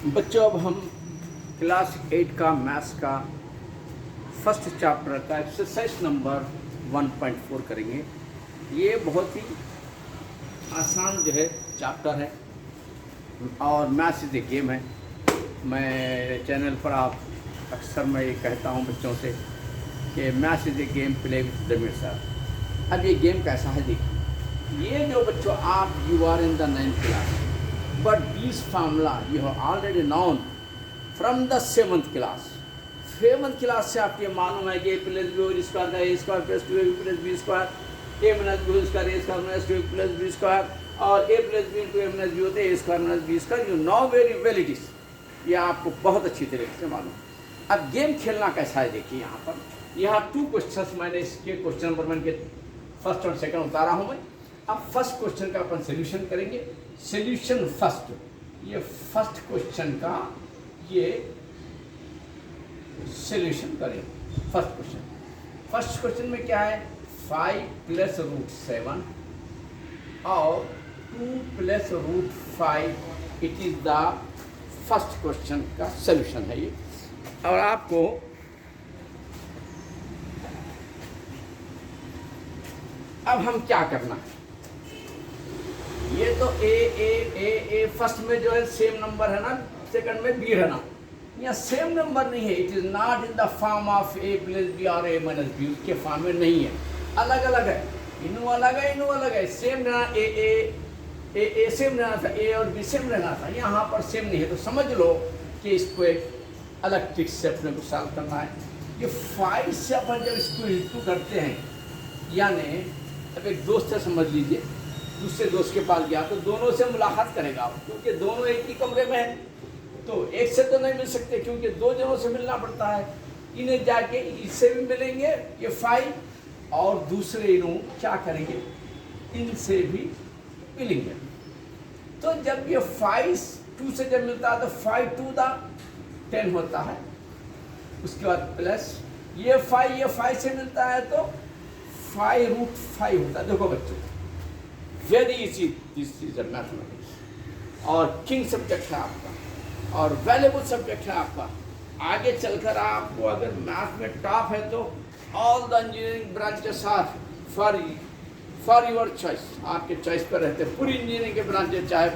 बच्चों, अब हम क्लास 8 का मैथ्स का फर्स्ट चैप्टर का एक्सरसाइज नंबर 1.4 करेंगे। ये बहुत ही आसान जो है चैप्टर है और मैथ्स इज ए गेम है। मैं चैनल पर आप अक्सर मैं ये कहता हूँ बच्चों से कि maths is a game play with the sir. अब ये गेम कैसा है देखिए, ये जो बच्चों आप you are in the 9th class but this formula you have already known from the 7th class। 7th class से आपको मालूम है कि a plus B whole square का a square plus 2ab plus B square a minus B whole square a square minus 2ab plus B square और a plus B into a minus B होते a square minus B square. You know very well it is, ये आपको बहुत अच्छी तरीके से मालूम। अब गेम खेलना कैसा है देखिए, यहाँ 2 क्वेश्चंस मैंने इसके क्वेश्चन नंबर 1 के फर्स्ट और सेकंड उतारा हूँ मैं। अब फर्स्ट क्वेश्चन का अपन सोल्यूशन करेंगे। सोल्यूशन फर्स्ट, ये फर्स्ट क्वेश्चन का ये सोल्यूशन करेंगे। फर्स्ट क्वेश्चन में क्या है, 5 प्लस रूट 7 और 2 plus root 5, it is the first question का सोल्यूशन है ये। और आपको अब हम क्या करना है, ये तो ए फर्स्ट में जो है सेम नंबर है ना, सेकंड में बी है ना, यहाँ सेम नंबर नहीं है। It is not in the form of A plus B और ए माइनस बी, उसके फॉर्म में नहीं है, अलग अलग है। इनू अलग है, इनू अलग है। सेम रहना ए सेम रहना था, ए और बी सेम रहना था, यहाँ पर सेम नहीं है। तो समझ लो कि इसको एक अलग ट्रिक से अपने को सॉल्व करना है। ये 5 से अपन जब इसको इंटू करते हैं, यानी अब एक दोस्त है समझ लीजिए, दूसरे दोस्त के पास गया तो दोनों से मुलाकात करेगा, क्योंकि दोनों एक ही कमरे में हैं तो एक से तो नहीं मिल सकते, क्योंकि 2 जनों से मिलना पड़ता है। इन्हें जाके इससे भी मिलेंगे ये 5 और दूसरे इन्हों क्या करेंगे, इनसे भी मिलेंगे। तो जब ये 5 2 से जब मिलता है तो 5 2 द 10 होता है। उसके बाद प्लस ये 5 से मिलता है तो 5 रूट 5 होता है। देखो बच्चों, very easy, this is a mathematics और किंग सब्जेक्ट है आपका और वैल्यूबल सब्जेक्ट है आपका। आगे चलकर आपको अगर मैथ में टॉप है तो all the engineering branches are for your choice, आपके चॉइस पर रहते हैं। पूरी इंजीनियरिंग के ब्रांचेस, चाहे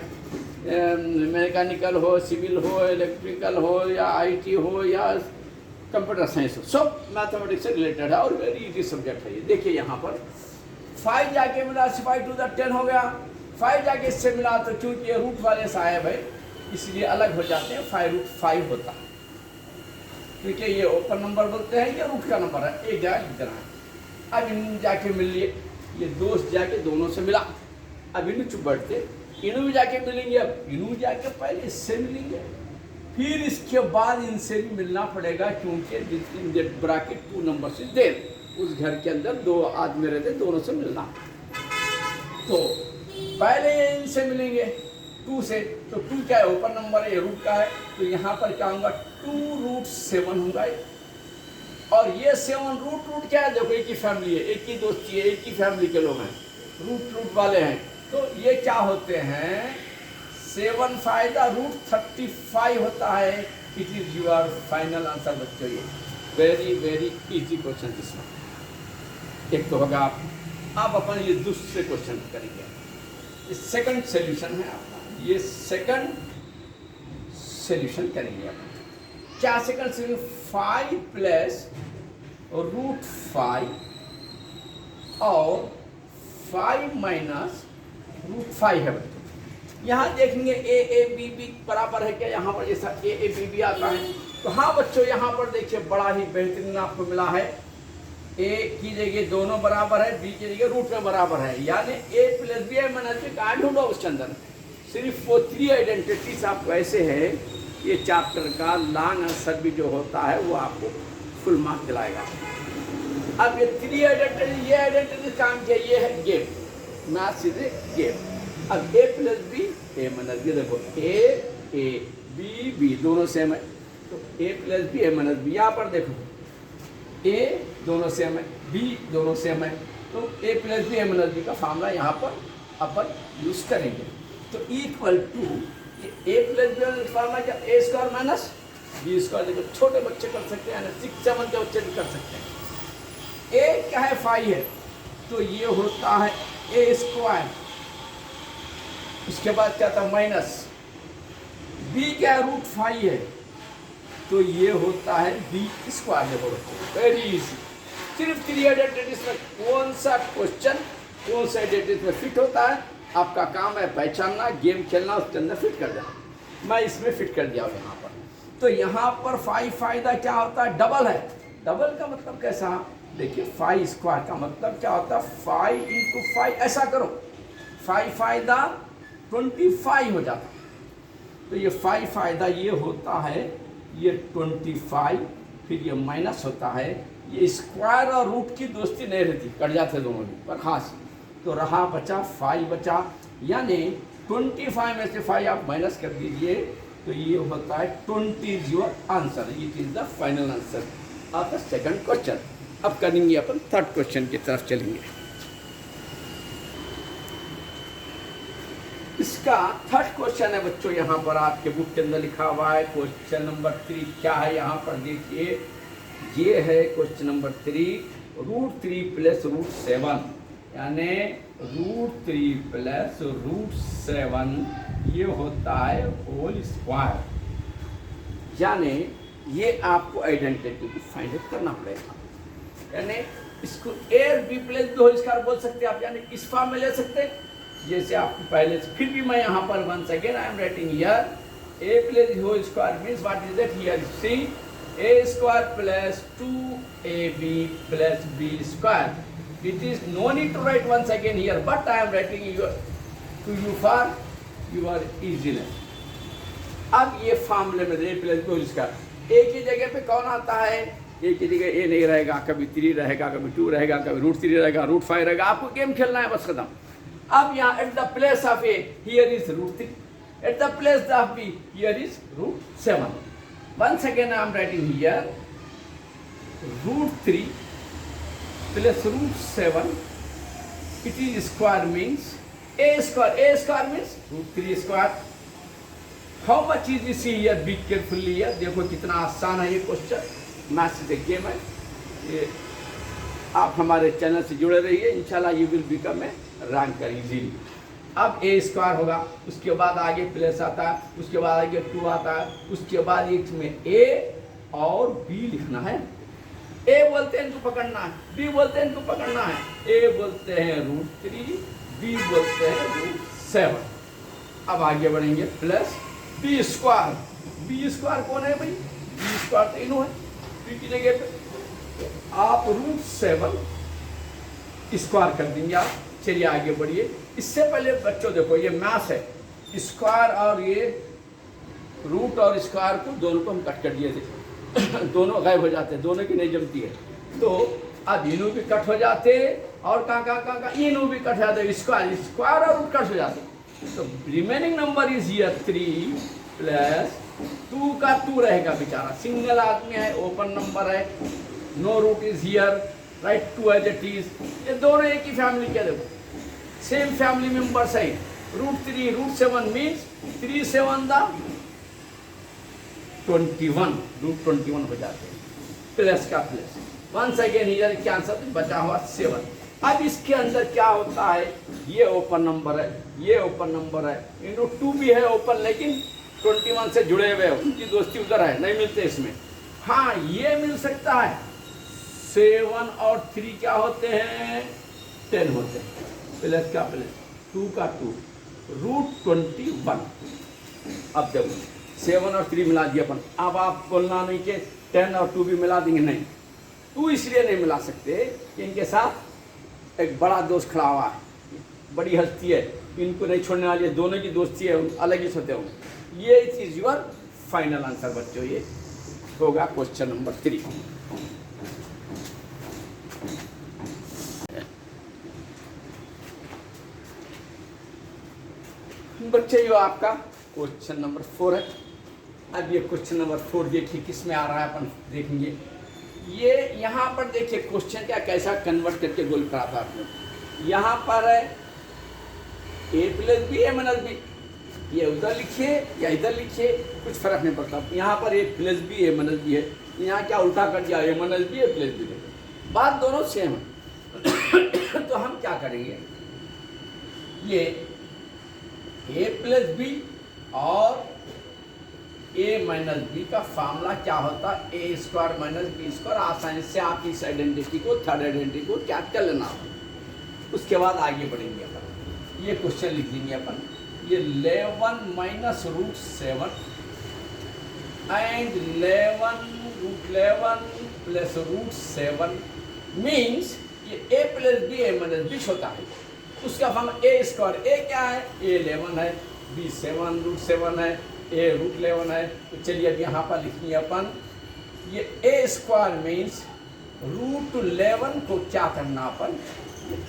मैकेनिकल हो, सिविल हो, इलेक्ट्रिकल हो या IT हो या कंप्यूटर साइंस हो, सब मैथमेटिक्स से रिलेटेड है और वेरी इजी सब्जेक्ट है ये। देखिए यहाँ पर 5 जाके मिला 5 टू द 10 हो गया, 5 जाके इससे मिला तो क्योंकि ये रूट वाले साहब है इसलिए अलग हो जाते हैं, 5 रूट 5 होता है, क्योंकि ये ओपन नंबर बोलते हैं, ये रूट का नंबर है, एक जगह लिख देना है। अब इन जाके मिल लिए, ये दोस्त जाके दोनों से मिला, अब इन्हें चुप बैठते, इन्हों भी जाके मिलेंगे, अब इन्हों जाके पहले इससे मिलेंगे, फिर इसके बाद इनसे भी मिलना पड़ेगा, क्योंकि ब्रैकेट 2 नंबर से देर उस घर के अंदर 2 आदमी रहते, दोनों से मिलना। तो पहले इनसे मिलेंगे 2 से, तो 2 क्या है, ओपन नंबर है, ये रूट का है, तो यहाँ पर क्या होगा 2 रूट 7 होगा। और ये 7 रूट क्या है, देखो एक ही फैमिली है, एक ही दोस्ती है, एक ही फैमिली के लोग हैं, रूट वाले हैं। तो ये क्या होते हैं, 7 फायदा रूट 35 होता है। It is your final answer बच्चों। ये वेरी वेरी इजी क्वेश्चन इसमें एक तो होगा। आप अपन ये दूसरे क्वेश्चन करेंगे, ये सेकंड सोल्यूशन है आपका, ये सेकंड सोल्यूशन करेंगे अपन। क्या सेकंड सोल्यूशन, 5 प्लस रूट 5 और 5 माइनस रूट 5 है बच्चों। यहाँ देखेंगे ए बी बराबर है क्या, यहाँ पर जैसा ए बी आता है तो हाँ बच्चों, यहाँ पर देखिए बड़ा ही बेहतरीन आपको मिला है। ए की जगह दोनों बराबर है, बी की जगह रूट में बराबर है, यानी ए प्लस बी है माइनस बी कहाँ ढूंढो उसके अंदर। सिर्फ वो 3 आइडेंटिटीज आपको ऐसे है, ये चैप्टर का लॉन्ग आंसर भी जो होता है वो आपको फुल मार्क दिलाएगा। अब ये 3 आइडेंटिटी, ये आइडेंटिटी काम किया, ये है game, maths is a game. अब ए plus B A minus B, देखो ए बी दोनों सेम है, तो A plus B A minus B. यहाँ पर देखो ए दोनों सेम है, बी दोनों सेम है, तो A plus B A minus B का फार्मूला यहाँ पर अपन यूज करेंगे। तो equal to A plus B formula क्या, A square minus B square. देखो छोटे बच्चे कर सकते हैं, 6-7 के बच्चे भी कर सकते हैं। ए क्या है, 5 है, तो ये होता है ए स्क्वायर। उसके बाद क्या था, माइनस बी क्या है, √5 है, तो ये होता है बी स्क्वायर। देखो बच्चों वेरी इजी, सिर्फ 3 आइडेंटिटीज में कौन सा क्वेश्चन कौन सा आइडेंटिटीज में फिट होता है, आपका काम है पहचानना, गेम खेलना, उसके अंदर फिट कर देना। मैं इसमें फिट कर दिया हूँ यहाँ पर। तो यहाँ पर 5 फायदा क्या होता है, डबल है। डबल का मतलब कैसा, देखिए 5 स्क्वायर का मतलब क्या होता है, 5 × 5। ऐसा करो 5 फायदा 25 हो जाता। तो ये 5 फायदा ये होता है, ये 25, फिर ये माइनस होता है। ये स्क्वायर और रूट की दोस्ती नहीं रहती, कट जाते दोनों भी, पर खास तो रहा बचा 5 बचा, यानी 25 में से 5 आप माइनस कर दीजिए, तो ये होता है 20 your answer. It is the final answer of the second question. अब करेंगे अपन थर्ड क्वेश्चन की तरफ चलेंगे। इसका थर्ड क्वेश्चन है बच्चों, यहाँ पर आपके बुक के अंदर लिखा हुआ है क्वेश्चन नंबर 3। क्या है यहाँ पर देखिए, ये है क्वेश्चन नंबर 3, √3 + √7, यानी √3 + √7 ये होता है होल स्क्वायर। यानी ये आपको आइडेंटिटी फाइंड आउट करना पड़ेगा। यानी इसको a और b + होल स्क्वायर बोल सकते हैं आप, यानी इस फॉर्म में ले सकते हैं जैसे आपको पहले से। फिर भी मैं यहाँ पर once again I am writing here a + whole square means what is that, here see a² + 2ab + b²। It is no need to write once again here, but I am writing to you for your easiness. अब ये फॉर्मूले में a + whole square, a की जगह पे कौन आता है, a की जगह a नहीं रहेगा, कभी 3 रहेगा, कभी 2 रहेगा, कभी √3 रहेगा, √5 रहेगा। आपको गेम खेलना है, बस खत्म। अब यहाँ eight the place of a here is √3, at the place of b here is √7. Once again I am writing here √3 + √7, it is square means a square means √3²। How much is this here, be carefully here। देखो कितना आसान है ये question, maths the game है ये। आप हमारे channel से जुड़े रहिए, इंशाल्लाह you will become a ranker easily. अब a² होगा, उसके बाद आगे प्लस आता है, उसके बाद आगे 2 आता है, उसके बाद इसमें a और b लिखना है। a बोलते हैं इनको पकड़ना है, b बोलते हैं इनको पकड़ना है। a बोलते हैं √3, b बोलते हैं √7। अब आगे बढ़ेंगे प्लस b²। b² कौन है भाई, b² तो इनो है, b की जगह पे आप √7 स्क्वायर कर देंगे आप। चलिए आगे बढ़िए। इससे पहले बच्चों देखो ये मैथ है, स्क्वायर और ये रूट और स्क्वायर को दोनों को हम कट कर दिए थे दोनों गायब हो जाते हैं, दोनों की नहीं जमती है। तो अब इनू भी कट हो जाते और कहाँ इनू भी कट हो जाते, स्क्वायर और रूट कट हो जाते। तो रिमेनिंग नंबर इज हियर 3 + 2 का 2 रहेगा बेचारा, सिंगल आदमी है, ओपन नंबर है, no root is here, right 2 as it is. ये दोनों एक ही फैमिली के, देखो सेम फैमिली मेंबर्स है। √3 √7 मीन्स 3 7 द 21, √21 हो जाते हैं, प्लस का प्लस। वंस अगेन हियर क्या आंसर बचा हुआ 7। अब इसके अंदर क्या होता है, ये ओपन नंबर है, ये ओपन नंबर है, इनको 2 भी है ओपन, लेकिन 21 से जुड़े हुए, उनकी दोस्ती उधर है, नहीं मिलते इसमें। हाँ ये मिल सकता है, 7 और 3 क्या होते हैं, 10 होते हैं, प्लस का प्लस 2 का 2 √21। अब देखो 7 और 3 मिला दिया अपन। अब आप बोलना नहीं कि 10 और 2 भी मिला देंगे, नहीं 2 इसलिए नहीं मिला सकते कि इनके साथ एक बड़ा दोस्त खड़ा हुआ है, बड़ी हस्ती है, इनको नहीं छोड़ने वाली है, दोनों की दोस्ती है, अलग ही सोते होंगे। ये इज योर फाइनल आंसर बच्चों, ये होगा क्वेश्चन नंबर 3। बच्चे ये आपका क्वेश्चन नंबर 4 है। अब ये क्वेश्चन नंबर 4 देखिए किस में आ रहा है, अपन देखेंगे। ये यहाँ पर देखिए क्वेश्चन क्या कैसा कन्वर्ट करके गोल कराता है आपने। यहाँ पर है a + b a - b, ये उधर लिखिए या इधर लिखिए, कुछ फर्क नहीं पड़ता। यहाँ पर ए plus B A minus B है, यहाँ क्या उल्टा कर दिया, ए माइनस बी ए प्लस बी है, बात दोनों सेम है। तो हम क्या करेंगे, ये ए प्लस बी और ए माइनस बी का फार्मूला क्या होता है, ए स्क्वायर माइनस बी स्क्वायर। आसानी से आप इस आइडेंटिटी को, थर्ड आइडेंटिटी को क्या कर लेना, उसके बाद आगे बढ़ेंगे अपन। ये क्वेश्चन लिख लेंगे अपन, ये 11 minus root 7 and 11 plus root 7 means ये A plus B A minus B होता है। उसका फॉर्म ए स्क्वायर, ए क्या है, ए 11 है, बी 7 रूट 7 है, ए रूट 11 है। तो चलिए अब यहाँ पर लिखिए अपन, ये ए स्क्वायर मीन्स रूट 11 को क्या करना अपन,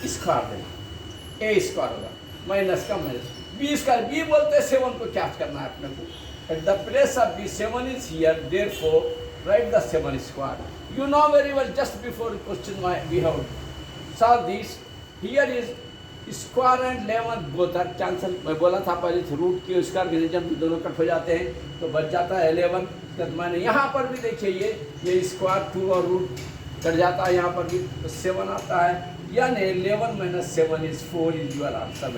स्क्वायर देना, ए स्क्वायर होगा माइनस का माइनस, बी स्क्वायर, बी बोलते हैं 7 को क्या करना है अपने को, at the place of B 7 is here, therefore right the 7 square. You know very well, just before question we have solve this, here is square and 11 both are cancel. मैं बोला था पहले रूट की स्क्वायर के जब दोनों cut हो जाते हैं तो बच जाता है 11। मैंने यहाँ पर भी देखिए ये स्क्वायर 2 और रूट कट जाता है, यहाँ पर भी तो 7 आता है, यानी 11 minus 7 is 4 is your answer.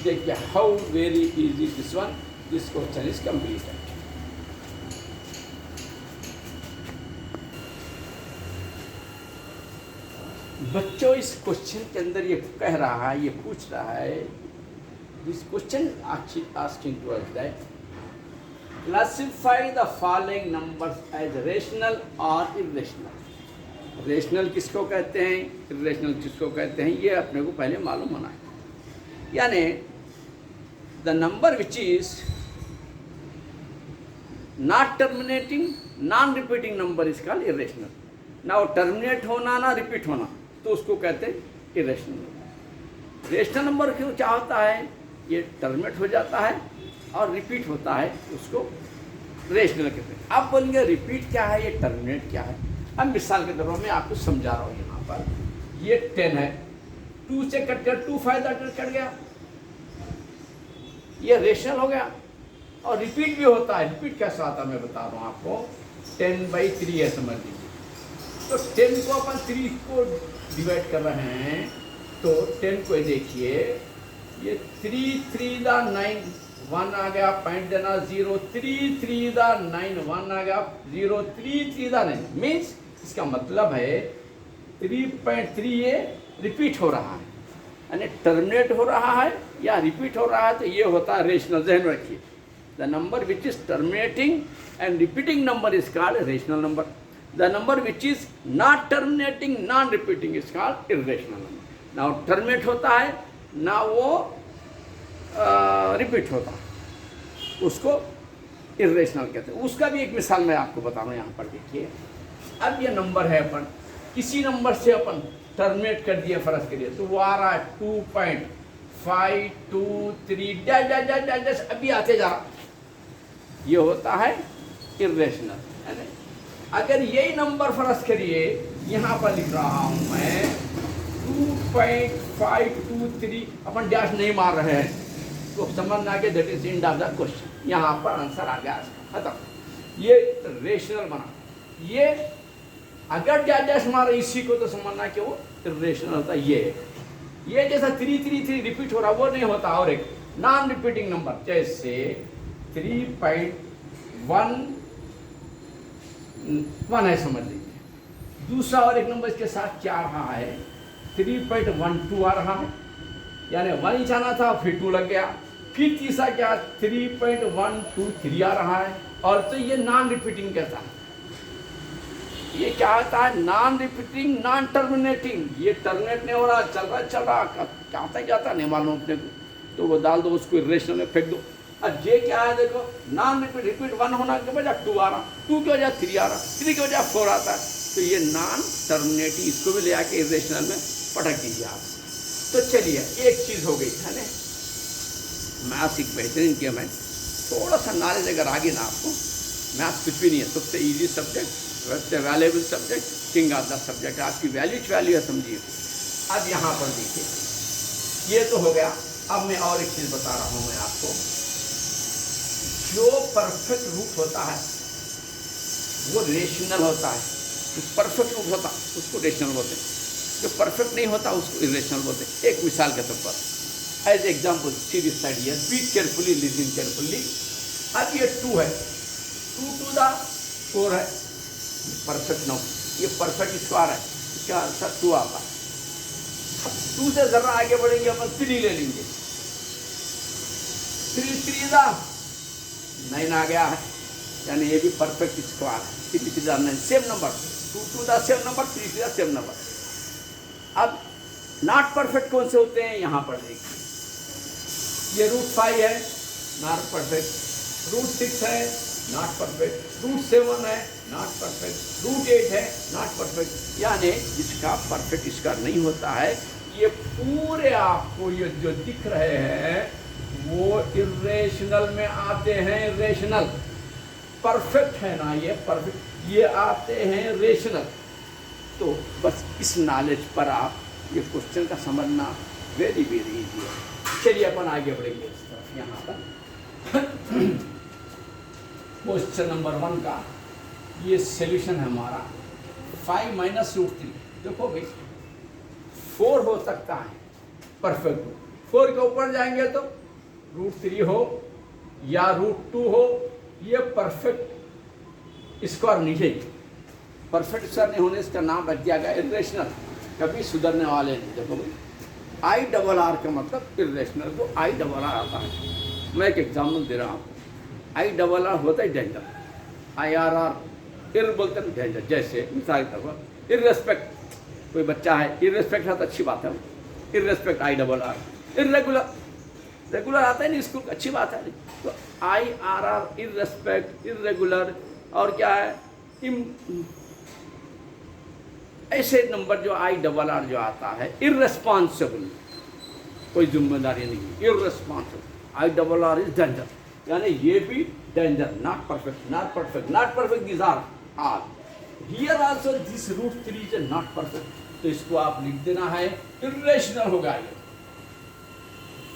देखिए how very easy this one, this question is completed. बच्चों इस क्वेश्चन के अंदर ये कह रहा है, ये पूछ रहा है, this question asking to us that classify the following numbers as rational और इरेशनल। रेशनल किसको कहते हैं, इरेशनल किसको कहते हैं, ये अपने को पहले मालूम होना है। यानी the number which is not terminating non repeating number is called irrational. ना वो टर्मिनेट होना ना रिपीट होना, तो उसको कहते हैं इरेशनल। रेशनल नंबर क्यों क्या होता है, ये टर्मिनेट हो जाता है और रिपीट होता है, उसको रेशनल कहते हैं। आप बोलेंगे रिपीट क्या है, ये टर्मिनेट क्या है। अब मिसाल के तौर पर मैं आपको समझा रहा हूँ, यहाँ पर ये 10 है, 2 से कट गया, 2 फायदा कट गया, ये रेशनल हो गया। और रिपीट भी होता है, रिपीट कैसा आता है मैं बता रहा हूँ आपको, 10/3 है समझ लीजिए। तो 10 को अपन 3 को डिवाइड कर रहे हैं, तो 10 को देखिए, ये 3 दा 9 1 आ गया, पॉइंट देना 0, 3 दा 9 1 आ गया 0, 3 दा 9 मीन्स इसका मतलब है 3.3 ये रिपीट हो रहा है, यानी टर्मिनेट हो रहा है या रिपीट हो रहा है, तो ये होता है रेशनल। ध्यान रखिए, the number which is terminating and repeating number is called rational number. The number which is not terminating, non-repeating is called irrational number. Now terminate होता है ना वो रिपीट होता है, उसको irrational कहते हैं। उसका भी एक मिसाल मैं आपको बता रहा हूँ, यहाँ पर देखिए। अब ये नंबर है, अपन किसी नंबर से अपन टर्मिनेट कर दिया, फर्ज करिए, तो वो आ रहा है 2.523 डैश अभी आते जा रहा, ये होता है irrational। अगर यही नंबर फर्ज करिए, यहाँ पर लिख रहा हूँ मैं 2.523, अपन डैश नहीं मार रहे हैं, तो समझना कि that is end of the question, यहाँ पर आंसर आ गया, खत्म। ये रेशनल बना। ये अगर डैश मारे इसी को, तो समझना कि वो रेशनल होता है। ये जैसा 3 रिपीट हो रहा, वो नहीं होता। और एक नॉन रिपीटिंग नंबर जैसे 3.1 है समझ लीजिए। दूसरा और एक नंबर इसके साथ क्या आ रहा है, 3.12 आ रहा है, यानी 1 इंच आना था, फिर 2 लग गया। फिर तीसरा क्या 3.123 आ रहा है, और तो ये नॉन रिपीटिंग कहता है। ये क्या होता है, नॉन रिपीटिंग नॉन टर्मिनेटिंग। ये टर्मिनेट नहीं हो रहा, चल रहा क्या आता जाता नहीं मालूम अपने को, तो वो डाल दो, उसको इरेशनल में फेंक दो। अब ये क्या है, देखो नॉन रिपीट 1 होना के बजाय 2 आ रहा, 2 की वजह 3 आ रहा, 3 की वजह 4 आता है, तो ये नॉन टर्मिनेटिंग, इसको भी ले आके इरेशनल में पटक दीजिए आप। तो चलिए एक चीज़ हो गई है ना, मैथ्स एक बेहतरीन किया। मैं थोड़ा सा नॉलेज अगर आगे ना आपको, मैथ्स कुछ भी नहीं है, सबसे ईजी सब्जेक्ट, सबसे valuable subject, king of the subject, आपकी वैल्यू है समझिए। अब यहाँ पर देखिए, ये तो हो गया। अब मैं और एक चीज़ बता रहा हूँ मैं आपको, जो परफेक्ट रूट होता है वो रेशनल होता है, जो परफेक्ट रूट होता उसको रेशनल बोलते हैं, जो परफेक्ट नहीं होता उसको इरेशनल बोलते हैं। एक मिसाल के तौर पर as example, see this side here, speak carefully, listen carefully. अब ये 2 है, 2 to the 4 है, परफेक्ट नंबर, ये परफेक्ट स्क्वायर है, इसका आंसर 2 आता है। 2 से जरा आगे बढ़ेंगे अपन 3 ले लेंगे, 3 दा 9 आ गया है, यानी ये भी परफेक्ट स्क्वायर है। 3 दा 9 same number, 2 to the same number, 3 दा सेम नंबर। अब नॉट परफेक्ट कौन से होते हैं यहाँ पर देखिए, ये √5 है नॉट परफेक्ट, √6 है नॉट परफेक्ट, √7 है नॉट परफेक्ट, √8 है नॉट परफेक्ट। यानी जिसका परफेक्ट स्क्वायर नहीं होता है, ये पूरे आपको ये जो दिख रहे हैं वो इरेशनल में आते हैं। इरेशनल परफेक्ट है ना, ये परफेक्ट, ये आते हैं रेशनल। तो बस इस नॉलेज पर आप ये क्वेश्चन का समझना वेरी वेरी इजी है। चलिए अपन आगे बढ़ेंगे इस तरफ। यहाँ पर क्वेश्चन नंबर 1 का ये सॉल्यूशन है हमारा, 5 - √3। देखो भाई 4 हो सकता है परफेक्ट, 4 के ऊपर जाएंगे तो √3 हो या √2 हो, ये परफेक्ट स्क्वायर नहीं है। परफेक्ट स्क्वायर नहीं होने इसका नाम रख दिया गया इरेशनल, कभी सुधरने वाले नहीं। देखो भाई IRR का मतलब इरेशनल को IRR आता है। मैं एक एग्जाम्पल दे रहा हूँ, IRR होता है डेंजर, IRR इर बोलते हैं डेंजर। जैसे मिसाल के तौर पर इररेस्पेक्ट, कोई बच्चा है इररेस्पेक्ट है तो अच्छी बात है, इररेस्पेक्ट IRR। इरेगुलर, रेगुलर आता है नहीं स्कूल, अच्छी बात है। तो IRR इररेस्पेक्ट, इरेगुलर, और क्या है ऐसे नंबर जो IRR जो आता है इररेस्पॉन्सिबल, कोई जिम्मेदारी नहीं, इररेस्पॉन्सिबल। IRR इज डेंजर, यानी ये भी danger, not perfect, not perfect, not perfect, these are all. Here also this √3 is not perfect, तो इसको आप लिख देना है इरेशनल होगा। ये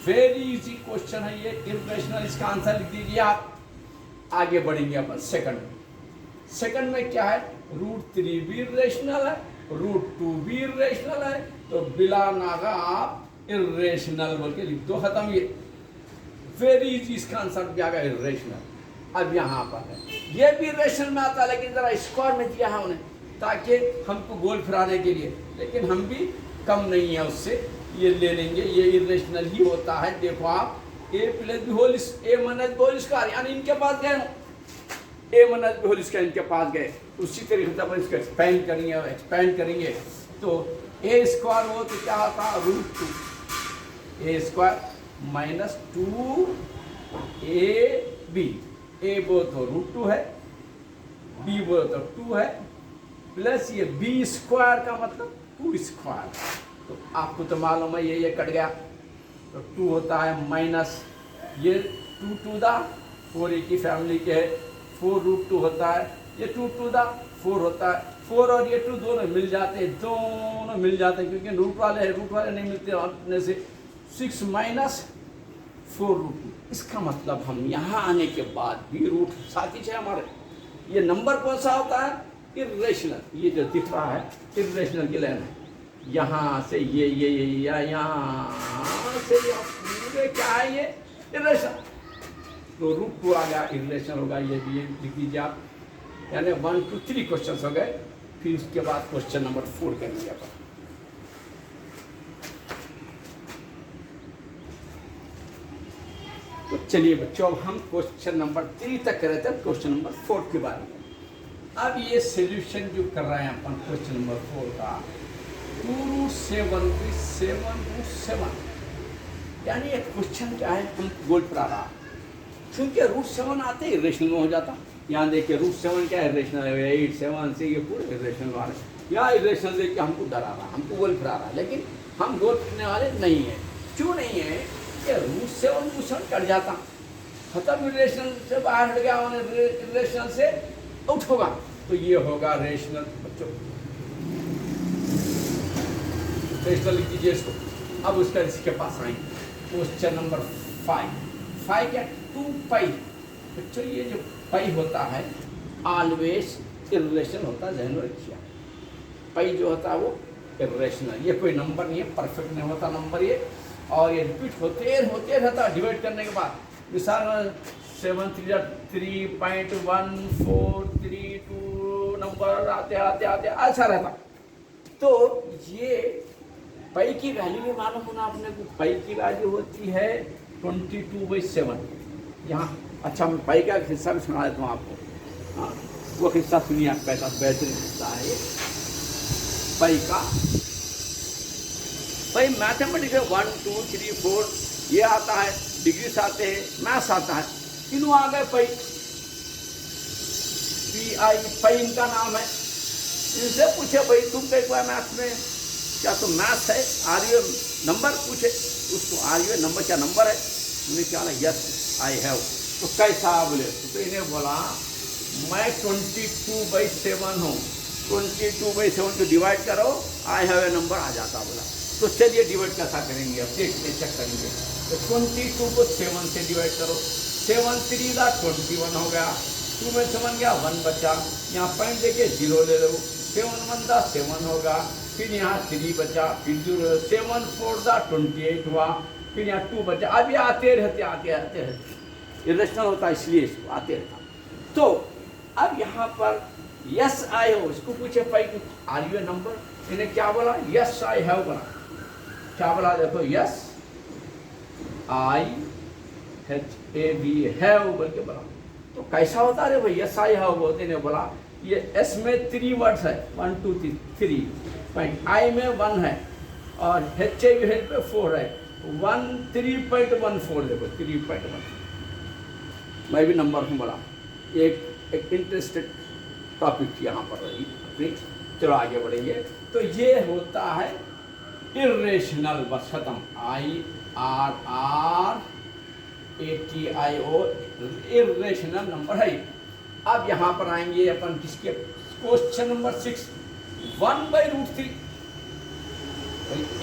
वेरी इजी क्वेश्चन है ये, इरेशनल, इसका आंसर लिख दीजिए आप। आगे बढ़ेंगे अपन सेकंड में। सेकंड में क्या है, √3 भी इरेशनल है, √2 भी इरेशनल है, तो बिला नागा आप इरेशनल बोल के लिख दो, खत्म। ये वेरी इजी, इसका आंसर भी आ गया इरेशनल। अब यहाँ पर है ये भी इरेशनल में आता है, लेकिन जरा स्क्वायर में दिया है उन्हें ताकि हमको गोल फिराने के लिए, लेकिन हम भी कम नहीं है उससे, ये ले लेंगे, ये इरेशनल ही होता है। देखो आप a + b होल स्क्वायर, यानी इनके पास गए, a - b होल स्क्वायर इनके पास गए, उसी तरीके से अपन इसको एक्सपेंड करेंगे तो a स्क्वायर हो तो क्या होता है √2, a स्क्वायर -2ab, a बोल तो √2 है, b बोल तो 2 है, प्लस ये b स्क्वायर का मतलब 2 स्क्वायर। तो आपको तो मालूम है ये कट गया तो 2 होता है, माइनस ये 2 to the 4, एक ही फैमिली के है, 4 √2 होता है, ये 2 to the 4 होता है, 4 और ये 2 दोनों मिल जाते हैं, क्योंकि रूट वाले नहीं मिलते अपने से। 6 - 4 √2, इसका मतलब हम यहाँ आने के बाद भी रूट साथ ही है हमारे। ये नंबर कौन सा होता है, इरेशनल, ये जो दिख रहा है इरेशनल की लाइन है, यहाँ से ये यहाँ से पूरे क्या है ये इरेशनल, तो √2 आ गया, इरेशनल होगा। ये भी लिख दीजिए आप, यानी 1 to 3 क्वेश्चन हो गए। फिर उसके बाद क्वेश्चन नंबर 4 करेंगे अपन। तो चलिए बच्चों, अब हम क्वेश्चन नंबर 3 तक कर रहे थे, क्वेश्चन नंबर 4 के बारे में। अब ये सोल्यूशन जो कर रहे हैं अपन क्वेश्चन नंबर 4 का, 2√7 यानी ये क्वेश्चन क्या है, हम गोल पर आ रहा, क्योंकि √7 आते ही इरेशनल में हो जाता। यहाँ देखिए √7 क्या है, इरेशनल है, 8 7 से ये पूरे इरेशनल वाले, या इरेशनल देख के हमको डरा रहा, हमको गोल फिरा रहा, लेकिन हम गोल फिरने वाले नहीं है। क्यों नहीं है कि √7 कट जाता, खत्म, इरेशनल से बाहर हट गया, इरेशनल से आउट होगा, तो ये होगा रेशनल। बच्चों रेशनल लिख दीजिए इसको। अब उसका इसके पास आएंगे क्वेश्चन नंबर 5 क्या, 2π बच्चों ये जो पाई होता है ऑलवेज इर्रेशनल होता है, ध्यान में रखिए। पाई जो होता है वो इर्रेशनल, ये कोई नंबर नहीं है, परफेक्ट नहीं होता नंबर ये, और ये रिपीट होते रहता है डिवाइड करने के बाद। मिसाल 7 3 3.1432 नंबर आते अच्छा रहता। तो ये पाई की वैल्यू भी मालूम होना अपने को। पाई की वैल्यू होती है 22/7 यहाँ। अच्छा मैं पाई का हिस्सा भी सुना देता हूँ आपको। हाँ वो हिस्सा सुनिए, आप कैसा बेहतरीन हिस्सा है ये पाई का। भाई मैथमेटिक्स 1 2 3 4 ये आता है, डिग्रीज आते हैं, मैथ्स आता है, तीनों आ गए पाई। पाई इनका नाम है। इनसे पूछे भाई तुम कहीं हुआ मैथ्स में, क्या तुम मैथ्स है, आर यू नंबर पूछे उसको, आर यू नंबर क्या नंबर है, उन्हें क्या ना यस आई हैव। तो कैसा बोले, तो इन्हें बोला मैं 22/7 हूँ, 22/7 को डिवाइड करो, आई हैव ए नंबर आ जाता बोला। तो चलिए डिवाइड कैसा करेंगे, अब देखते चेक करेंगे। तो 22 को 7 से डिवाइड करो, 7 3 का 21 हो गया, 2 में 7 गया 1 बचा, यहाँ पॉइंट देके 0 ले लो, 7 1 का 7 होगा, फिर यहाँ 3 बचा, फिर 0 7 4 का 28 हुआ, फिर यहाँ 2 बचा। अब ये आते रहते इरेशनल होता है इसलिए इसको आते रहता। तो अब यहाँ पर यस आई हो, इसको पूछे पाई आर यू ए नंबर, इन्हें क्या बोला, यस आई हैव बोला। क्या बोला देखो, यस आई HAV हैव बोल के बोला। तो कैसा होता है रे भाई, यस आई हैव बोलते ने बोला, ये एस में 3 वर्ड्स है, 1 2 3 पॉइंट, आई में 1 है और HAV पे 4 है, 3.14 देखो 3.1। मैं भी नंबर हूँ बोला, एक इंटरेस्टेड टॉपिक यहाँ पर रही अपनी। चलो आगे बढ़ेंगे। तो ये होता है इर्रेशनल, बस खत्म, IRRATIO इर्रेशनल नंबर है। अब यहाँ पर आएंगे अपन किसके, क्वेश्चन नंबर 6 1/√3।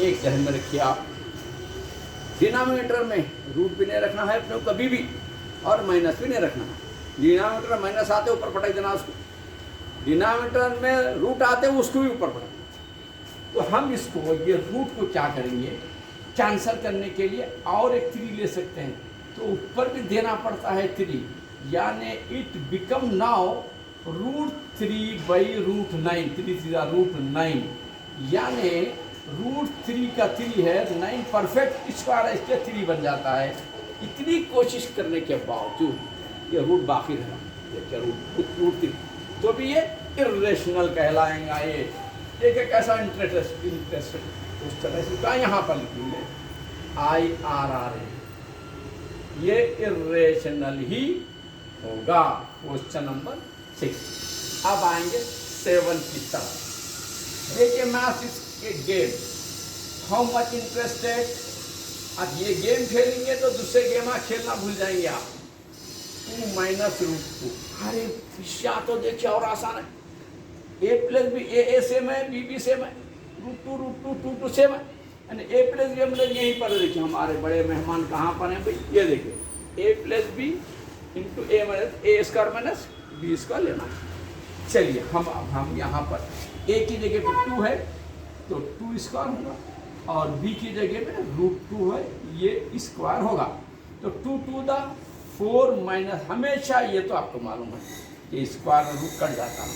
एक ध्यान में रखिए आप, डिनोमिनेटर में रूट भी नहीं रखना है अपने को कभी भी, और माइनस भी नहीं रखना है। डिनोमिनेटर माइनस आते ऊपर पटक देना उसको, डिनोमिनेटर में रूट आते उसको भी ऊपर पटक। तो हम इसको ये रूट को क्या करेंगे, कैंसल करने के लिए और एक 3 ले सकते हैं, तो ऊपर भी देना पड़ता है 3, यानी इट बिकम नाउ √3/√9, 3 √9, यानी √3 का 3 है, 9 परफेक्ट स्क्वायर है, इसके 3 बन जाता है। इतनी कोशिश करने के बावजूद ये रूट बाकी रहा, √3, तो भी ये इर्रेशनल कहलाएगा। ये देखिए कैसा इंटरेस्टेड उस तरह से का यहाँ पर लिखेंगे IRRA, ये इर्रेशनल ही होगा। Question number 6। अब आएंगे 7 की तरफ। देखिए मैथ्स के गेम, हाउ मच इंटरेस्टेड। अब ये गेम खेलेंगे तो दूसरे गेम खेलना भूल जाएंगे आप। 2 - √2, अरे विषय तो देखिए और आसान है। A + B, A सेम है, B सेम है, √2 सेम है, यानी A + B हम लोग यहीं पर देखिए। हमारे बड़े मेहमान कहाँ पर हैं भाई, ये देखिए A + B × A - B² लेना है। चलिए हम यहाँ पर A की जगह पे 2 है तो 2² होगा, और B की जगह पे √2 है, ये स्क्वायर होगा। तो 2 2 दा 4 माइनस, हमेशा ये तो आपको मालूम है कि स्क्वायर में रूट कट जाता है,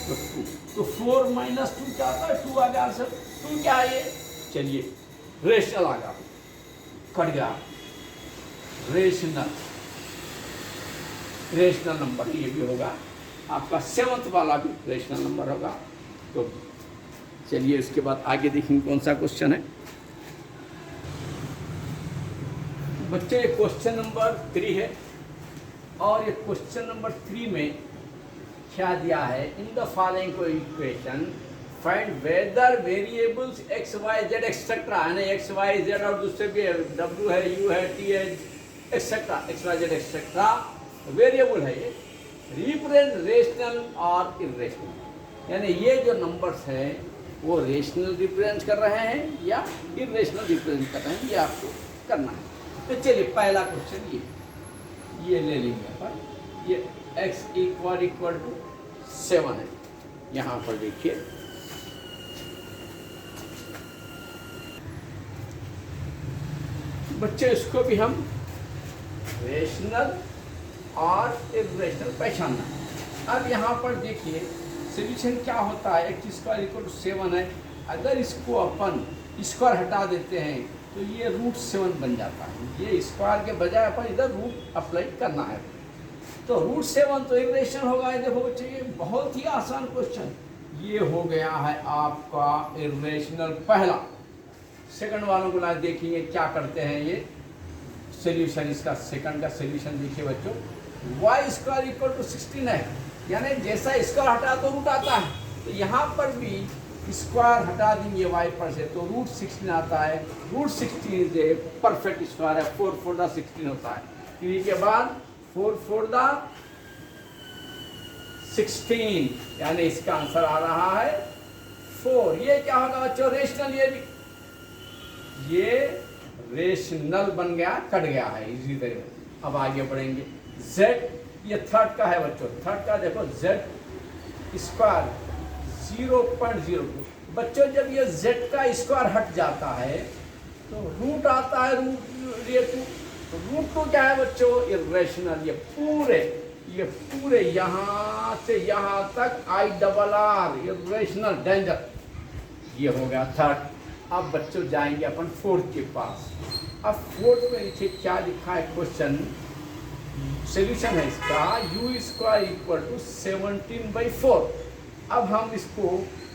तो 2, तो 4 - 2 क्या आता है, 2 आ गया आंसर। 2 क्या है ये, चलिए रेशनल आ गया, कट गया, रेशनल नंबर ये भी होगा आपका, 7th वाला भी रेशनल नंबर होगा। तो चलिए इसके बाद आगे देखेंगे कौन सा क्वेश्चन है बच्चे। क्वेश्चन नंबर 3 है, और ये क्वेश्चन नंबर 3 में क्या दिया है, in the following equation find weather variables x y z etcetera, यानी x y z और दूसरे भी w है, u है, t है, etcetera, x y z etcetera variable है, ये रिप्रेजेंट रेशनल और इरेशनल, यानी ये जो नंबर्स हैं वो रेशनल रिप्रेजेंट कर रहे हैं या इरेशनल रिप्रेजेंट कर रहे हैं, ये आपको करना है। तो चलिए पहला क्वेश्चन ये ले लेंगे अपन। ये x इक्वल टू 7 है। यहाँ पर देखिए बच्चे, इसको भी हम रेशनल और इर्रेशनल पहचानना। अब यहाँ पर देखिए सोल्यूशन क्या होता है, एक्स स्क्वायर इक्वल टू 7 है। अगर इसको अपन स्क्वायर हटा देते हैं तो ये √7 बन जाता है। ये स्क्वायर के बजाय अपन इधर रूट अप्लाई करना है, तो √7 तो इर्रेशनल होगा। देखो बच्चे, ये बहुत ही आसान क्वेश्चन, ये हो गया है आपका इर्रेशनल पहला। सेकंड वालों को ना देखेंगे क्या करते हैं ये सोल्यूशन। इसका सेकंड का सोल्यूशन देखिए बच्चों, y स्क्वायर इक्वल टू 16 है, यानी जैसा स्क्वायर हटा तो रूट आता है, तो यहाँ पर भी स्क्वायर हटा देंगे y पर से तो √16 आता है। √16 इज ए परफेक्ट स्क्वायर है, 4 4 दा 16 होता है। 3 के बाद 4 4 दा 16, यानी इसका आंसर आ रहा है 4। ये क्या होगा बच्चों, रेशनल। ये रेशनल बन गया, कट गया है इसी तरह। अब आगे बढ़ेंगे, z ये थर्ड का है बच्चों। थर्ड का देखो z स्क्वायर 0.02। बच्चों जब ये z का स्क्वायर हट जाता है तो रूट आता है, √2 क्या है बच्चों, इर्रेशनल। ये पूरे यहाँ से यहाँ तक IRR इर्रेशनल, डेंजर। ये हो गया थर्ड। अब बच्चों जाएंगे अपन फोर्थ के पास। अब फोर्थ में नीचे क्या लिखा है क्वेश्चन, सोल्यूशन है इसका u स्क्वायर इक्वल टू 17/4। अब हम इसको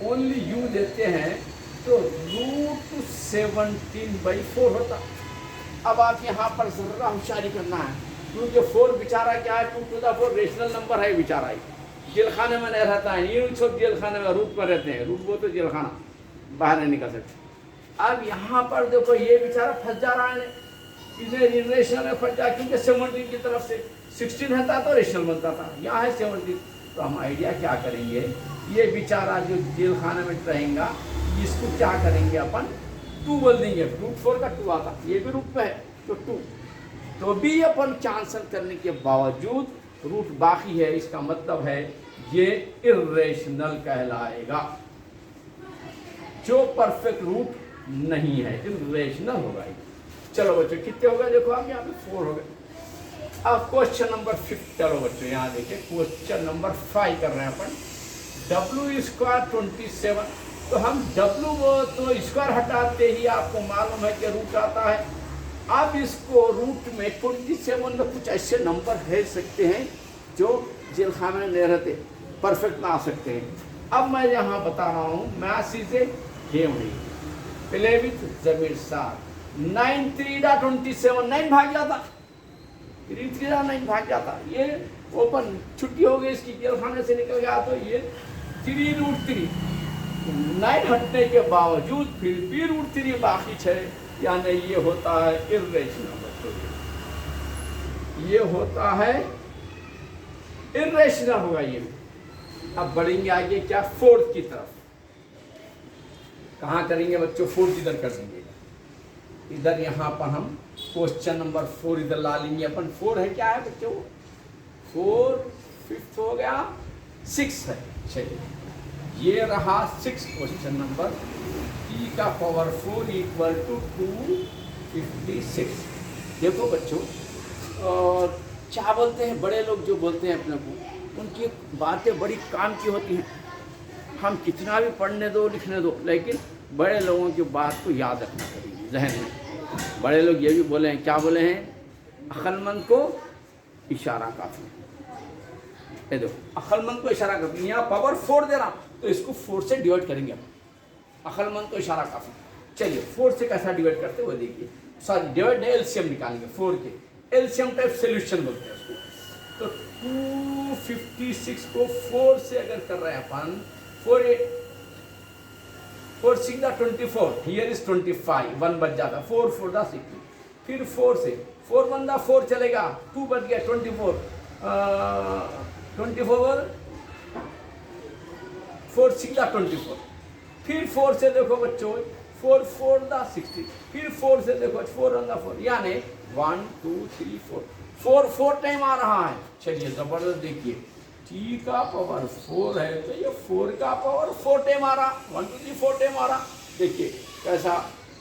ओनली u देते हैं तो √17/4 होता। अब आप यहाँ पर जरा होशियारी करना है, क्योंकि 4 बेचारा क्या है, 2⁴ रेशनल नंबर है बेचारा। जेल खाने में नहीं रहता है, ये छोड़ जेल खाने में रूट पर रहते हैं, रूट वो तो जेल खाना, बाहर नहीं निकल सकते। अब यहाँ पर देखो ये बेचारा फंस जा रहा है, इसे रेशनल में फंस जा, क्योंकि 17 की तरफ से 16 रहता तो रेशनल बनता था, यहाँ है 17। तो हम आइडिया क्या करेंगे, ये बेचारा जो जेल खाने में रहेगा इसको क्या करेंगे अपन, 2 बोल देंगे। √4 का 2 आता, ये भी रूट पे है तो 2। तो भी अपन कैंसल करने के बावजूद रूट बाकी है, इसका मतलब है ये इर्रेशनल कहलाएगा। जो परफेक्ट रूट नहीं है, इर्रेशनल होगा। चलो बच्चों कितने हो गए, देखो आप यहाँ पे 4 हो गए। अब क्वेश्चन नंबर 5, चलो बच्चों यहाँ देखिए क्वेश्चन नंबर 5 कर रहे हैं अपन। w स्क्वायर 27, तो हम w तो स्क्वायर हटाते ही आपको मालूम है कि रूट आता है। अब इसको रूट में 27 में कुछ ऐसे नंबर है सकते हैं जो जेल खाने में नहीं रहते, परफेक्ट ना आ सकते हैं। अब मैं यहाँ बता रहा हूँ, मैथ इज ए गेम नहीं, प्ले विथ जमीर साथ। 9 3 27, 9 भाग जाता, 3 3 9 भाग जाता। ये ओपन छुट्टी हो गई इसकी, जेल खाने से निकल गया तो ये 3√3, 9 हटने के बावजूद फिर भी √3 बाकी है, यानी ये होता है इर्रेशनल। ये होता है इर्रेशनल होगा ये। अब बढ़ेंगे आगे क्या, फोर्थ की तरफ। कहाँ करेंगे बच्चों, फोर्थ इधर कर देंगे, इधर यहाँ पर हम क्वेश्चन नंबर 4 इधर ला लेंगे अपन। 4 है क्या है बच्चों, 4 5th हो गया, 6 है। चलिए ये रहा 6 क्वेश्चन नंबर, e का पावर 4 इक्वल टू 256। देखो बच्चों, और क्या बोलते हैं बड़े लोग जो बोलते हैं अपने को, उनकी बातें बड़ी काम की होती हैं। हम कितना भी पढ़ने दो लिखने दो, लेकिन बड़े लोगों की बात को याद रखना चाहिए जहन में। बड़े लोग ये भी बोले हैं, क्या बोले हैं, अक्लमंद को इशारा काफ़ी। ये देखो अक्लमंद को इशारा काफ़ी, यहाँ पावर 4 दे रहा तो इसको 4 से डिवाइड करेंगे हम। अक्लमंद को इशारा काफ़ी। चलिए 4 से कैसा डिवाइड करते हैं वो देखिए। सॉरी डिवाइड नहीं, एलसीएम निकालेंगे 4 के, एलसीएम टाइप सोल्यूशन बोलते हैं उसको। तो 256 को 4 से अगर कर रहे हैं अपन, 4 6 24, हियर इज 25, 1 बच जाता, 4 4 दा 60। फिर 4 से 4 1 दा 4 चलेगा, 2 बच गया 24, 24 4 6 दा 24। फिर 4 से देखो बच्चों, 4 4 दा 60। फिर 4 से देखो 4 1 दा 4, यानी 1 2 3 4, 4 टाइम आ रहा है। चलिए जबरदस्त, देखिए t का पावर 4 है तो ये 4 का पावर 4 टाइम आ रहा, 1 2 3 4 टाइम आ रहा। देखिए कैसा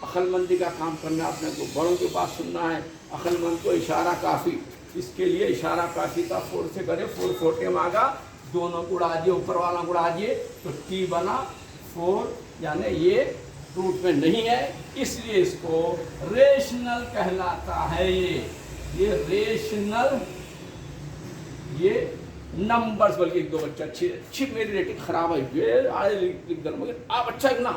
अक्लमंदी का काम करना, आपने को बड़ों के पास सुनना है। अक्लमंद को इशारा काफ़ी, इसके लिए इशारा काफ़ी था। 4 से करे, 4 टाइम आगा, दोनों को उड़ा दिए, ऊपर वाला को उड़ा दिए तो t बना 4, यानी ये रूट में नहीं है, इसलिए इसको रेशनल कहलाता है। ये रेशनल, ये नंबर्स, बल्कि एक दो बच्चा अच्छी मेरी रेटिंग खराब है, ये आगे लिख दो, मगर आप अच्छा लिखना,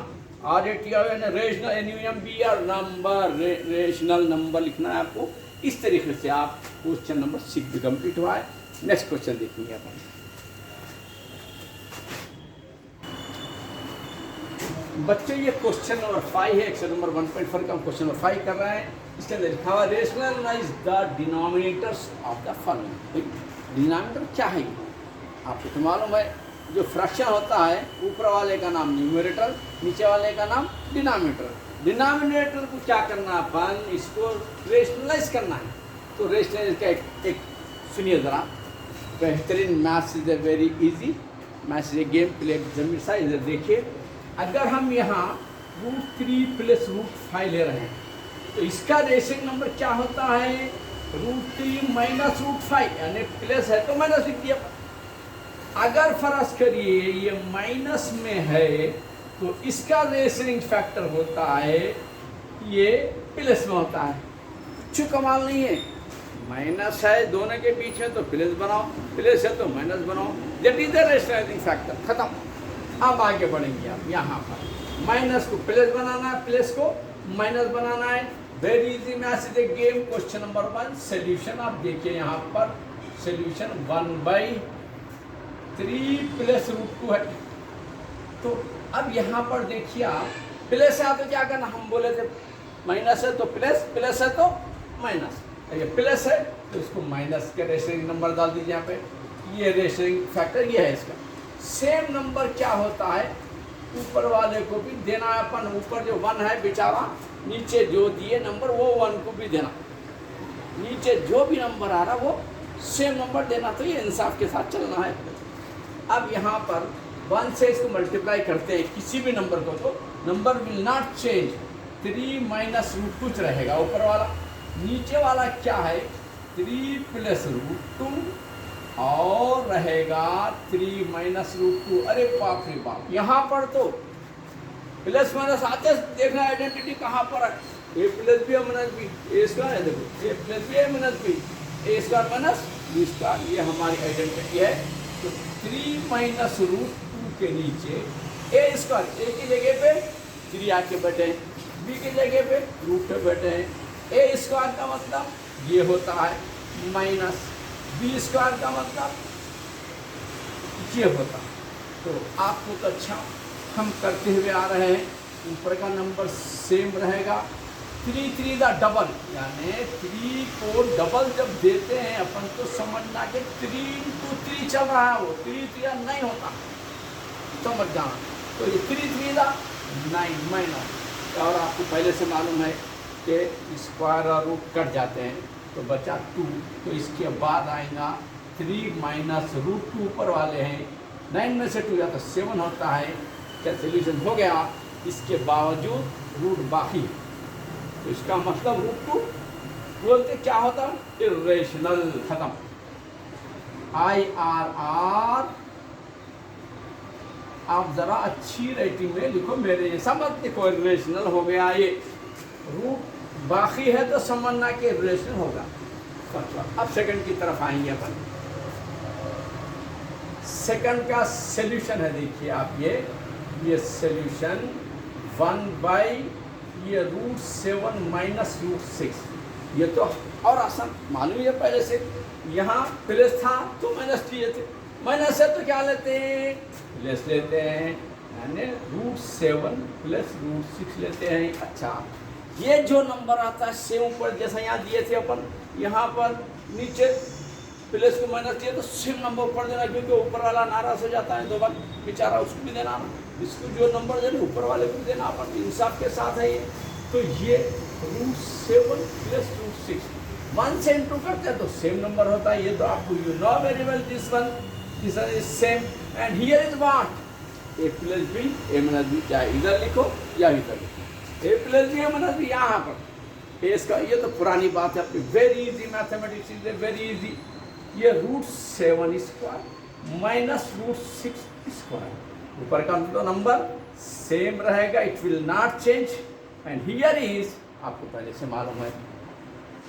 rational NUMBR number, rational number लिखना है आपको। इस तरीके से आप क्वेश्चन नंबर 6 भी कंप्लीट हुआ है। नेक्स्ट क्वेश्चन देखेंगे अपन। बच्चे ये क्वेश्चन नंबर 5 है, एक्सरसाइज नंबर 1.4 का हम क्वेश्चन नंबर 5 कर रहे हैं। इसके अंदर लिखा हुआ rationalize the denominators of the following. Denominator क्या है? आपको तो मालूम है, जो फ्रैक्शन होता है ऊपर वाले का नाम न्यूमरेटर, नीचे वाले का नाम डिनोमिनेटर। डिनोमिनेटर को क्या करना, अपन इसको रेशनलाइज करना है। तो रेशनलाइज का एक सुनिए ज़रा, बेहतरीन maths is a very easy, maths is a game play Zameer सा। इधर देखिए, अगर हम यहाँ √3 + √5 ले रहे हैं तो इसका रेशनल नंबर क्या होता है? √3 - √5, यानी प्लस है तो माइनस लिख दिया। अगर फर्ज करिए ये माइनस में है तो इसका रेशनिंग फैक्टर होता है, ये प्लस में होता है। कुछ कमाल नहीं है, माइनस है दोनों के बीच में तो प्लस बनाओ, प्लस है तो माइनस बनाओ, that is the rationing factor, खत्म। अब आगे बढ़ेंगे आप, यहाँ पर माइनस को प्लस बनाना है, प्लस को माइनस बनाना है। Very easy maths is a game. Question number 1 solution आप देखिए, यहाँ पर सोल्यूशन 1/3 + √2 है। तो अब यहाँ पर देखिए आप, प्लस है तो क्या करना, हम बोले थे माइनस है तो प्लस, प्लस है तो माइनस, ये प्लस है तो इसको माइनस के रेशनिंग नंबर डाल दीजिए यहाँ पे, ये रेशनिंग फैक्टर ये है इसका। सेम नंबर क्या होता है, ऊपर वाले को भी देना है अपन, ऊपर जो 1 है बेचारा, नीचे जो दिए नंबर वो 1 को भी देना, नीचे जो भी नंबर आ रहा वो सेम नंबर देना। तो ये इंसाफ के साथ चलना है। अब यहाँ पर 1 से इसको मल्टीप्लाई करते हैं किसी भी नंबर को, तो नंबर विल नॉट चेंज, 3 - √2 रहेगा ऊपर वाला। नीचे वाला क्या है, 3 + √2 और रहेगा 3 - √2। अरे बाप रे बाप, यहाँ पर तो प्लस माइनस आते देखना, आइडेंटिटी कहाँ पर है, A plus B minus B, A square है, देखो ए plus B A minus B, A square minus B square, ये हमारी आइडेंटिटी है। तो 3 - √2 के नीचे ए स्क्वायर, ए की जगह पे 3 आके बैठे हैं, बी की जगह पे रूट पे बैठे हैं। ए स्क्वायर का मतलब ये होता है माइनस, बी स्क्वायर का मतलब ये होता। तो आपको तो अच्छा हम करते हुए आ रहे हैं, ऊपर का नंबर सेम रहेगा। 3 3 द डबल, यानी 3 को डबल जब देते हैं अपन तो समझना कि 3 × 3 चल रहा है, वो 3 3 नहीं होता, समझ जाना। तो ये 3 3 द 9 माइनस, और आपको पहले से मालूम है कि स्क्वायर और रूट कट जाते हैं तो बचा 2, तो इसके बाद आएगा 3 - √2 ऊपर वाले हैं, 9 में से 2 जाता 7 होता है। क्या सोल्यूशन हो गया? इसके बावजूद रूट बाकी, तो इसका मतलब √2 बोलते क्या होता है, इर्रेशनल, खत्म। IRR आप जरा अच्छी राइटिंग में लिखो, मेरे जैसा मत लिखो, इर्रेशनल हो गया। ये रूट बाकी है तो समझना कि इर्रेशनल होगा। अब सेकंड की तरफ आएंगे अपन। सेकंड का सोल्यूशन है, देखिए आप, ये सोल्यूशन 1/, ये √7 - √6, ये तो और आसान मालूम है पहले से। यहाँ प्लस था तो माइनस लिए थे, माइनस है तो क्या लेते हैं, प्लस लेते हैं, यानी √7 + √6 लेते हैं। अच्छा, ये जो नंबर आता है सेम ऊपर जैसा यहाँ दिए थे अपन, यहाँ पर नीचे प्लस को माइनस दिया तो सेम नंबर ऊपर देना, क्योंकि ऊपर वाला नाराज हो जाता है 2 बार, बेचारा उसको भी देना, इसको जो नंबर देना ऊपर वाले को भी देना, अपन इंसाफ के साथ है ये। तो ये √7 + √6 1 से इंटू करते हैं तो सेम नंबर होता है। ये तो आपको you know very well this one is same and here is what A plus B, A minus B, चाहे इधर लिखो या इधर लिखो, A plus B A minus B यहाँ पर इसका। ये तो पुरानी बात है अपनी, very easy mathematics is very easy. ये √7 स्क्वायर माइनस √6 स्क्वायर, ऊपर का तो नंबर सेम रहेगा, it will not change and here is आपको पहले से मालूम है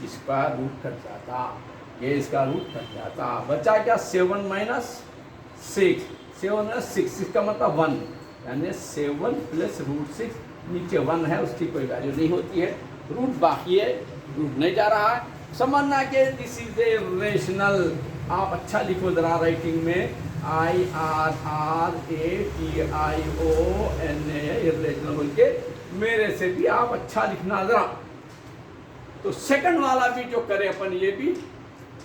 स्क्वायर रूट कट जाता, ये इसका रूट कट जाता, बचा क्या 7 माइनस 6, 7 माइनस 6 इसका मतलब 1, यानी 7 प्लस √6, नीचे 1 है उसकी कोई वैल्यू नहीं होती है, रूट बाकी है, रूट नहीं जा रहा है। समझना कि दिस इज ए रेशनल। आप अच्छा लिखो जरा राइटिंग में, IRRATIONA इरेशनल बोल के मेरे से भी आप अच्छा लिखना जरा। तो सेकंड वाला भी जो करे अपन ये भी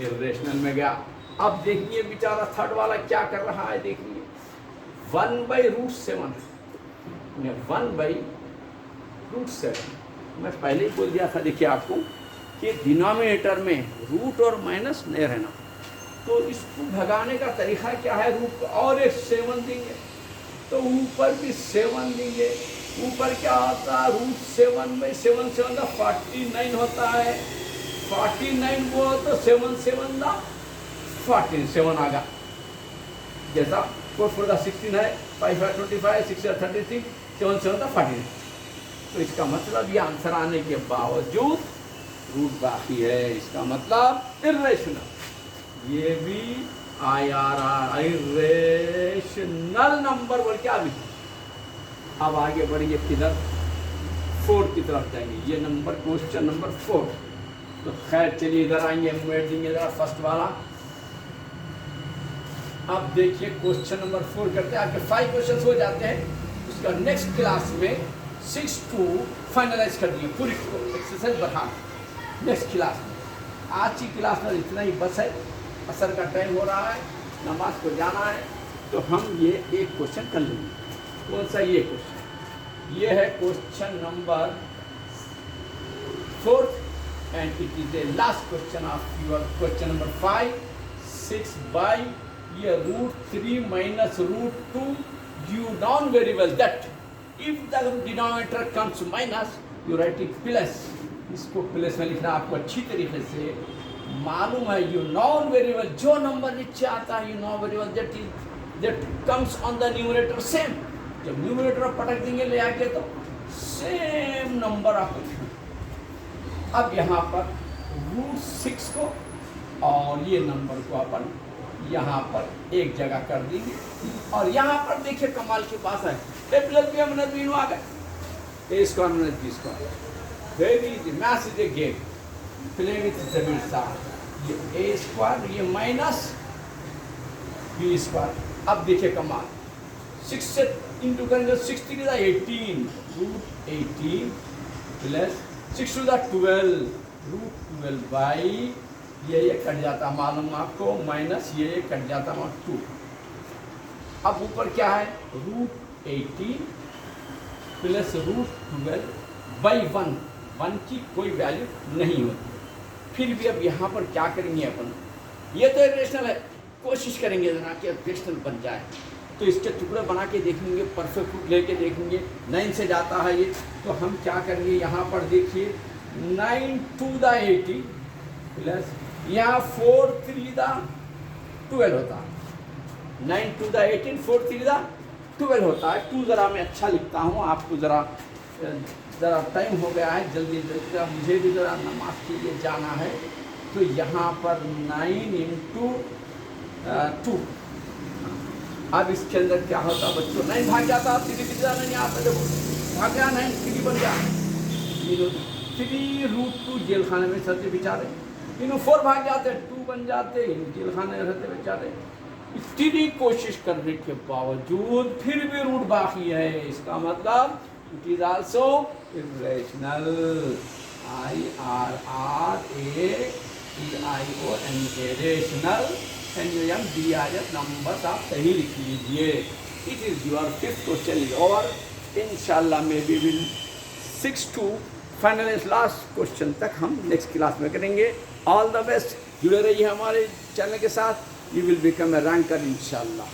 इरेशनल में गया। अब देखिए बेचारा थर्ड वाला क्या कर रहा है, देखिए 1/√7, 1/√7 मैं पहले ही बोल दिया था देखिए आपको कि डिनोमिनेटर में रूट और माइनस नहीं रहना, तो इसको भगाने का तरीका क्या है, रूट को और एक 7 देंगे तो ऊपर भी 7 देंगे, ऊपर क्या होता है √7/7 7 का 49 होता है, 49 वो तो 7 7 का 14 7 आ गया, जैसा 4 4 का 16 है, 5 5 25, 6 33, 7 7 का 14। तो इसका मतलब ये आंसर आने के बावजूद रूट बाकी है, इसका मतलब इरेशनल। ये भी IRR इरेशनल नंबर बोल के अभी। अब आगे बढ़िए किधर, 4 की तरफ जाएंगे, ये नंबर क्वेश्चन नंबर 4। तो खैर चलिए इधर आएंगे, हम बैठ देंगे इधर फर्स्ट वाला। अब देखिए क्वेश्चन नंबर 4 करते हैं, आपके 5 क्वेश्चन हो जाते हैं। उसका नेक्स्ट क्लास में 6 to फाइनलाइज कर दिए पूरी एक्सरसाइज बढ़ा नेक्स्ट क्लास में। आज की क्लास में इतना ही बस है, असर का टाइम हो रहा है, नमाज को जाना है, तो हम ये एक क्वेश्चन कर लेंगे। कौन सा ये क्वेश्चन, ये है question number 4 and it is the last question of your question number 5 6 by ये √3 minus √2 you know very well that if the denominator comes minus you write it plus। इसको प्लस में लिखना आपको अच्छी तरीके से मालूम है। यू नो वेरी वेल, जो नंबर नीचे आता है you know very well that comes on the numerator same. जब न्यूमरेटर पटक देंगे ले आके तो सेम नंबर आपको लिखना। अब यहाँ पर √6 को और ये नंबर को अपन यहाँ पर एक जगह कर देंगे और यहाँ पर देखिए कमाल की बात है, A plus B minus B आ गए, A square minus B square, very easy, maths is a game, play with Zameen साहब। ये ए स्क्वायर ये माइनस बी स्क्वायर। अब देखिए कमाल, 6 से इंटू करेंगे 6 3 18 √18 प्लस 6 2 12 √12 बाई ये कट जाता मालूम आपको, माइनस ये कट जाता 2। अब ऊपर क्या है √18 प्लस √12 बाई 1 की कोई वैल्यू नहीं होती। फिर भी अब यहाँ पर क्या करेंगे अपन, ये तो इरेशनल है, कोशिश करेंगे जना कि इरेशनल बन जाए। तो इसके टुकड़े बना के देखेंगे, परफेक्ट रूट लेके देखेंगे, 9 से जाता है ये, तो हम क्या करेंगे यहाँ पर देखिए 9 2 द 80 प्लस यहाँ 4 3 द 12 होता है, 9 2 द 18 4 3 द 12 होता है। 2 ज़रा मैं अच्छा लिखता हूँ, आपको ज़रा टाइम हो गया है, जल्दी जल्दी मुझे भी ज़रा नमाज के लिए जाना है। तो यहाँ पर 9 इंटू 2, अब इसके अंदर क्या होता है बच्चों, 9 भाग जाता, 3 जाना नहीं आता, देखो भाग गया 9 3 बन गया, 3 √2 जेल खाने में सत्य बेचारे, 4 भाग जाते 2 बन जाते, जेल खाने में रहते बेचारे। इतनी कोशिश करने के बावजूद फिर भी रूट बाकी है, इसका मतलब it is also irrational. IRRATION irrational and DIS number आप सही लिख लीजिए। It is your 5th question is over. इंशाल्लाह may be will 6 to final last question तक हम नेक्स्ट क्लास में करेंगे। ऑल द बेस्ट, जुड़े रहिए हमारे चैनल के साथ, you will become a ranker इंशाल्लाह।